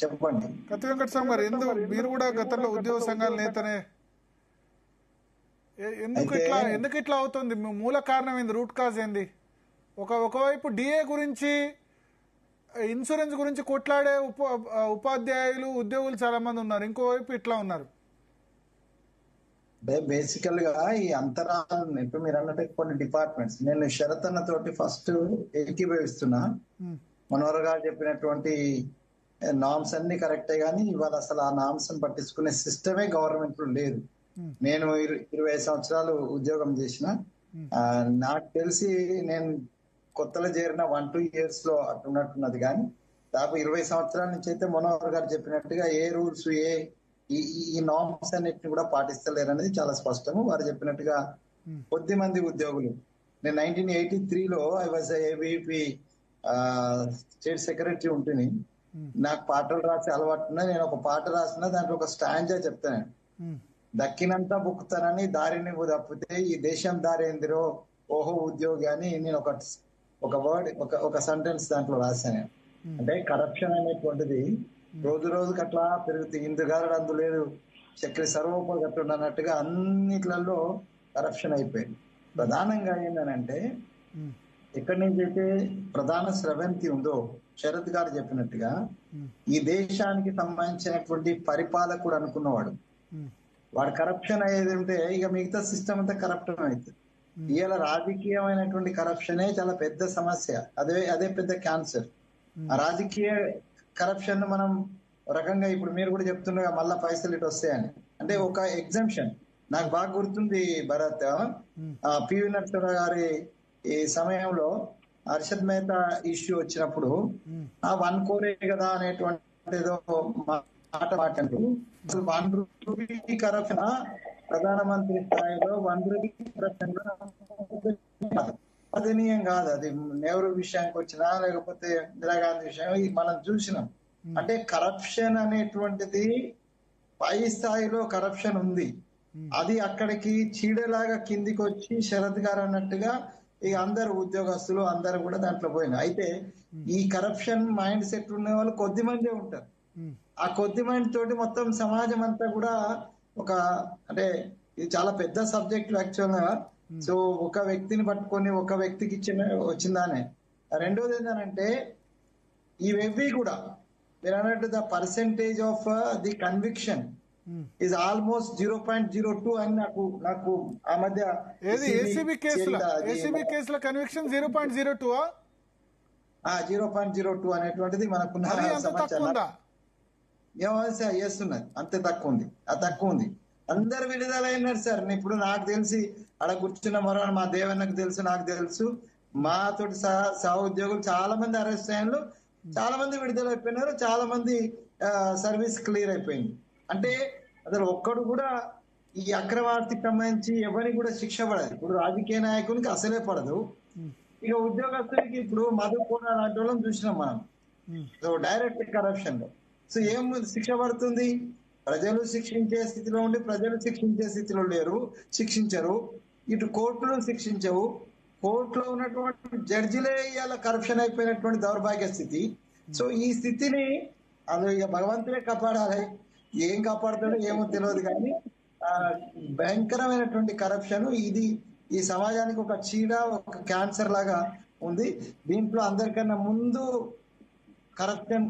చెప్పండి. కత్తి వెంకట స్వామి గారు, ఎందుకు మీరు కూడా గతంలో ఉద్యోగ సంఘాల నేతనే, అయితే ఎందుకు ఇట్లా అవుతుంది? మూల కారణం ఏంది? రూట్ కాజ్ ఏంది? ఒకవైపు డిఏ గురించి, ఇన్సూరెన్స్ గురించి కొట్లాడే ఉపాధ్యాయులు, ఉద్యోగులు చాలా మంది ఉన్నారు, ఇంకోవైపు ఇట్లా ఉన్నారు. బేసికల్ గా ఈ అంతరాలను ఇప్పుడు మీరు అన్నట్టు కొన్ని డిపార్ట్మెంట్స్, నేను శరత్ అన్న తోటి ఫస్ట్ ఏకీభవిస్తున్నా. మనోహర్ గారు చెప్పినటువంటి నామ్స్ అన్ని కరెక్టే, కానీ ఇవాళ అసలు ఆ నామ్స్ పట్టించుకునే సిస్టమే గవర్నమెంట్ లో లేదు. నేను 20 సంవత్సరాలు ఉద్యోగం చేసిన, నాకు తెలిసి నేను కొత్తలో చేరిన 1-2 years లో అట్టున్నట్టున్నది. కానీ దాదాపు 20 సంవత్సరాల నుంచి అయితే మనోహర్ గారు చెప్పినట్టుగా ఏ రూల్స్ ఈ నామ్స్ అన్నిటిని కూడా పాటిస్తలేరు అనేది చాలా స్పష్టము. వారు చెప్పినట్టుగా కొద్ది మంది ఉద్యోగులు, నేను 1983లో I was ABP state secretary ఉంటుంది. నాకు పాటలు రాసే అలవాటు ఉన్నది. నేను ఒక పాట రాసిన దాంట్లో ఒక స్టాంజా చెప్తాను. దక్కినంతా బుక్కుతానని దారి నువ్వు తప్పితే ఈ దేశం దారేందిరో ఓహో ఉద్యోగి అని నేను ఒక వర్డ్ ఒక సెంటెన్స్ దాంట్లో రాశాను. అంటే కరప్షన్ అనేటువంటిది రోజు రోజుకి అట్లా పెరుగుతుంది. ఇందుగారు అందు లేదు, చక్కెర సర్వోపగట్టు అన్నట్టుగా అన్నిట్లలో కరప్షన్ అయిపోయింది. ప్రధానంగా ఏంటంటే ఎక్కడి నుంచి అయితే ప్రధాన స్రవంతి ఉందో, శరత్ గారు చెప్పినట్టుగా ఈ దేశానికి సంబంధించినటువంటి పరిపాలకుడు అనుకున్నవాడు, వాడు కరప్షన్ అయ్యేది ఉంటే ఇక మిగతా సిస్టమ్ అంతా కరప్షన్ అవుతుంది. ఇవాళ రాజకీయమైనటువంటి కరప్షనే చాలా పెద్ద సమస్య, అదే పెద్ద క్యాన్సర్. ఆ రాజకీయ కరప్షన్ మనం రకంగా ఇప్పుడు మీరు కూడా చెప్తుండగా మళ్ళా పైసలు ఇటు వస్తాయని, అంటే ఒక ఎగ్జంప్షన్ నాకు బాగా గుర్తుంది. భరత్, పివి నరసింహరావు గారి ఈ సమయంలో హర్షద్ మెహతా ఇష్యూ వచ్చినప్పుడు ఆ 1 crore కదా అనేటువంటి ఏదో మాట మాట్లాడు. అసలు 1 rupee కరప్షన్ ప్రధానమంత్రి స్థాయిలో 1 rupee కరప్షన్ అదనీయం కాదు. అది నెహ్రూ విషయానికి వచ్చినా లేకపోతే ఇందిరాగాంధీ విషయం మనం చూసినాం. అంటే కరప్షన్ అనేటువంటిది పై స్థాయిలో కరప్షన్ ఉంది, అది అక్కడికి చీడలాగా కిందికి వచ్చి శరత్ గారు అన్నట్టుగా ఈ అందరు ఉద్యోగస్తులు అందరు కూడా దాంట్లో పోయినారు. అయితే ఈ కరప్షన్ మైండ్ సెట్ ఉన్న వాళ్ళు కొద్ది మందే ఉంటారు. ఆ కొద్ది మంది తోటి మొత్తం సమాజం అంతా కూడా ఒక, అంటే ఇది చాలా పెద్ద సబ్జెక్ట్ యాక్చువల్ గా. సో ఒక వ్యక్తిని పట్టుకొని ఒక వ్యక్తికి వచ్చిందానే. రెండోది ఏంటంటే ఇవి కూడా మీరు అన్నట్టు the percentage of the conviction is almost 0.02 అని నాకు ఆ మధ్య ఏసీబీ కేసుల కన్విక్షన్ 0.02 అనేటువంటిది మనకున్న సమాచారం చేస్తున్నది. అంతే తక్కువ ఉంది, తక్కువ ఉంది. అందరు విడుదలైనారు సార్. ఇప్పుడు నాకు తెలిసి అక్కడ కూర్చున్న మరో మా దేవన్నకు తెలుసు, నాకు తెలుసు, మాతోటి సహ ఉద్యోగులు చాలా మంది అరెస్ట్ అయ్యారు, చాలా మంది విడుదలైపోయినారు, చాలా మంది సర్వీస్ క్లియర్ అయిపోయింది. అంటే అసలు ఒక్కడు కూడా ఈ అక్రమార్తికి సంబంధించి ఎవరికి కూడా శిక్ష పడదు. ఇప్పుడు రాజకీయ నాయకునికి అసలే పడదు, ఇక ఉద్యోగస్తులకి ఇప్పుడు మధుకోన లాంటి వాళ్ళని చూసినాం మనం. సో డైరెక్ట్ కరప్షన్ లో సో ఏం శిక్ష పడుతుంది? ప్రజలు శిక్షించే స్థితిలో ఉండి ప్రజలు శిక్షించే స్థితిలో లేరు, శిక్షించరు. ఇటు కోర్టులు శిక్షించవు, కోర్టులో ఉన్నటువంటి జడ్జిలే ఇవాళ కరప్షన్ అయిపోయినటువంటి దౌర్భాగ్య స్థితి. సో ఈ స్థితిని అది ఇక భగవంతుడే కాపాడాలి, ఏం కాపాడుతాడో ఏమో తెలియదు. కానీ భయంకరమైనటువంటి కరప్షన్ ఇది ఈ సమాజానికి ఒక చీడ, ఒక క్యాన్సర్ లాగా ఉంది. దీంట్లో అందరికన్నా ముందు కరప్షన్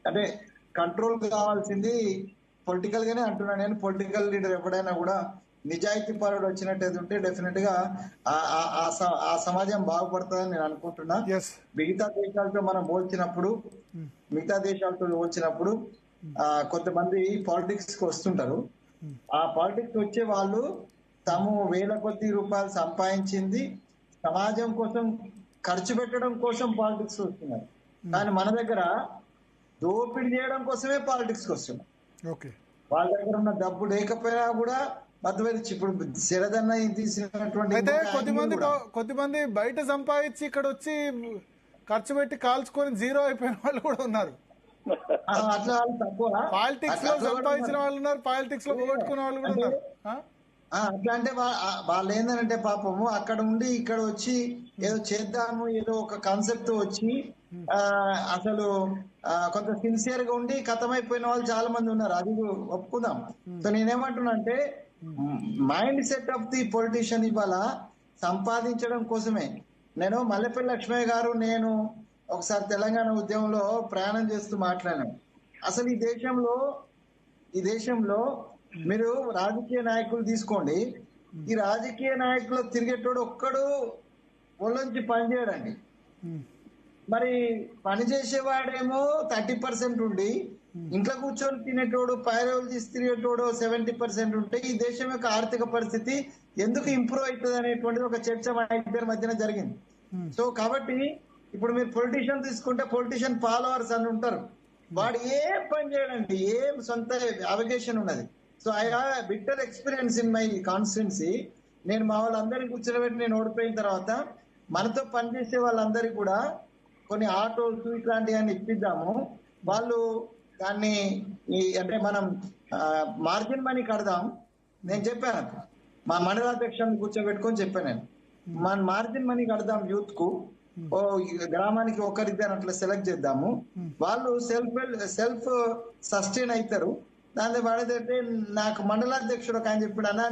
అంటే కంట్రోల్ కావాల్సింది పొలిటికల్ గానే అంటున్నాను నేను. పొలిటికల్ లీడర్ ఎప్పుడైనా కూడా నిజాయితీ పరుడు వచ్చినట్టయితే ఉంటే డెఫినెట్ గా ఆ సమాజం బాగుపడుతుందని నేను అనుకుంటున్నా. మిగతా దేశాలతో మనం పోల్చినప్పుడు కొంతమంది పాలిటిక్స్ కి వస్తుంటారు. ఆ పాలిటిక్స్ వచ్చే వాళ్ళు తాము వేల కొద్ది రూపాయలు సంపాదించింది సమాజం కోసం ఖర్చు పెట్టడం కోసం పాలిటిక్స్ వస్తున్నారు. కానీ మన దగ్గర దోపిడీ చేయడం కోసమే పాలిటిక్స్ వస్తున్నారు. వాళ్ళ దగ్గర ఉన్న డబ్బు లేకపోయినా కూడా మధ్యవర్తి. ఇప్పుడు శరదన్న తీసినటువంటి కొద్దిమంది బయట సంపాదించి ఇక్కడ వచ్చి ఖర్చు పెట్టి కాల్చుకొని జీరో అయిపోయిన వాళ్ళు కూడా ఉన్నారు. అట్లా తక్కువ పాలిటిక్స్ లో సంపాదించిన వాళ్ళు ఉన్నారు, పాలిటిక్స్ లో పోగొట్టుకున్న వాళ్ళు కూడా ఉన్నారు. అట్లా అంటే వాళ్ళు ఏంటంటే పాపము అక్కడ ఉండి ఇక్కడ వచ్చి ఏదో చేద్దాము, ఏదో ఒక కాన్సెప్ట్ వచ్చి అసలు కొంత సిన్సియర్ గా ఉండి కథమైపోయిన వాళ్ళు చాలా మంది ఉన్నారు, అది ఒప్పుకుందాం. సో నేనేమంటున్నా అంటే mind set of the politician ఇవాళ సంపాదించడం కోసమే. నేను మల్లెపల్లి లక్ష్మయ్య గారు నేను ఒకసారి తెలంగాణ ఉద్యమంలో ప్రయాణం చేస్తూ మాట్లాడాను. అసలు ఈ దేశంలో మీరు రాజకీయ నాయకులు తీసుకోండి, ఈ రాజకీయ నాయకులు తిరిగేటోడు ఒక్కడు ఒళ్ళొంచి పనిచేయడండి. మరి పని చేసేవాడేమో 30% ఉండి ఇంట్లో కూర్చొని తినేటోడు పైరోలు తీసి తిరిగేటోడు 70% ఉంటే ఈ దేశం యొక్క ఆర్థిక పరిస్థితి ఎందుకు ఇంప్రూవ్ అవుతుంది అనేటువంటిది ఒక చర్చ మా ఇద్దరి మధ్యన జరిగింది. సో కాబట్టి ఇప్పుడు మీరు పొలిటీషియన్ తీసుకుంటే పొలిటీషియన్ ఫాలోవర్స్ అని ఉంటారు, వాడు ఏం పని చేయడండి, ఏం సొంత అవగేషన్ ఉన్నది. So I have bitter experience in my constituency. నేను మా వాళ్ళందరినీ కూర్చోబెట్టి నేను ఓడిపోయిన తర్వాత మనతో పనిచేసే వాళ్ళందరికీ కూడా కొన్ని ఆటోస్ ఇట్లాంటివన్నీ ఇప్పిద్దాము, వాళ్ళు దాన్ని అంటే మనం మార్జిన్ మనీ కడదాం. నేను చెప్పాను మా మండలాధ్యక్షులను కూర్చోబెట్టుకొని చెప్పాను, నేను మన మార్జిన్ మనీ కడదాం యూత్ కు, ఓ గ్రామానికి ఒకరిద్దరు అట్లా సెలెక్ట్ చేద్దాము, వాళ్ళు సెల్ఫ్ సస్టైన్ అవుతారు. దాని పడేదంటే నాకు మండలాధ్యక్షుడు ఒక ఆయన చెప్పాడు, అన్నా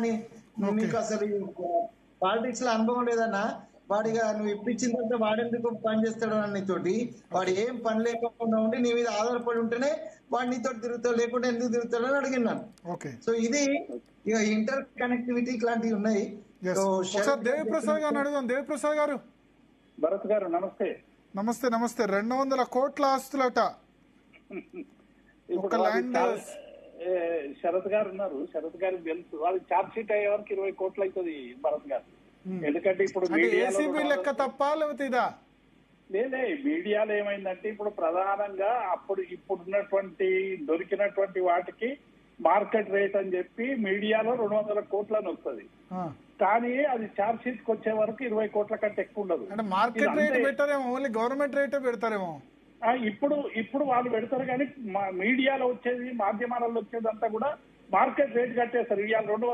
నీకు అసలు పాలిటిక్స్ లో అనుభవం లేదన్నా, వాడిగా నువ్వు ఇప్పించిన తర్వాత వాడెందుకు పని చేస్తాడు అన్న నీతోటి, వాడు ఏం పని లేకుండా ఉండి నీ మీద ఆధారపడి ఉంటేనే వాడు నీతో తిరుగుతాడు, లేకుంటే ఎందుకు తిరుగుతాడు అని అడిగినాను. సో ఇది ఇక ఇంటర్ కనెక్టివిటీ ఇట్లాంటివి ఉన్నాయి. దేవిప్రసాద్ గారు అడుగుదాం. దేవిప్రసాద్ గారు, భరత్ గారు నమస్తే. నమస్తే. 200 కోట్ల ఆస్తులట ఒక ల్యాండ్. శరత్ గారు ఉన్నారు, శరత్ గారికి తెలుసు, వాళ్ళకి ఛార్జ్ షీట్ అయ్యే వరకు 20 కోట్లు అవుతుంది భరత్ గారు. ఎందుకంటే ఇప్పుడు ఏసీబీ లెక్క తప్ప లేకపోతే ఇదా లేదే, మీడియాలో ఏమైందంటే ఇప్పుడు ప్రధానంగా ఇప్పుడున్నటువంటి దొరికినటువంటి వాటికి మార్కెట్ రేట్ అని చెప్పి మీడియాలో 200 కోట్లని వస్తుంది, కానీ అది ఛార్జ్ షీట్ కి వచ్చే వరకు 20 కోట్ల కంటే ఎక్కువ ఉండదు. అంటే మార్కెట్ రేట్ పెట్టారేమో, ఓన్లీ గవర్నమెంట్ రేటే పెడతారేమో. ఇప్పుడు వాళ్ళు పెడతారు, కానీ మీడియాలో వచ్చేది మాధ్యమాలలో వచ్చేదంతా కూడా మార్కెట్ రేట్ కట్టేస్తారు. ఇవాళ 200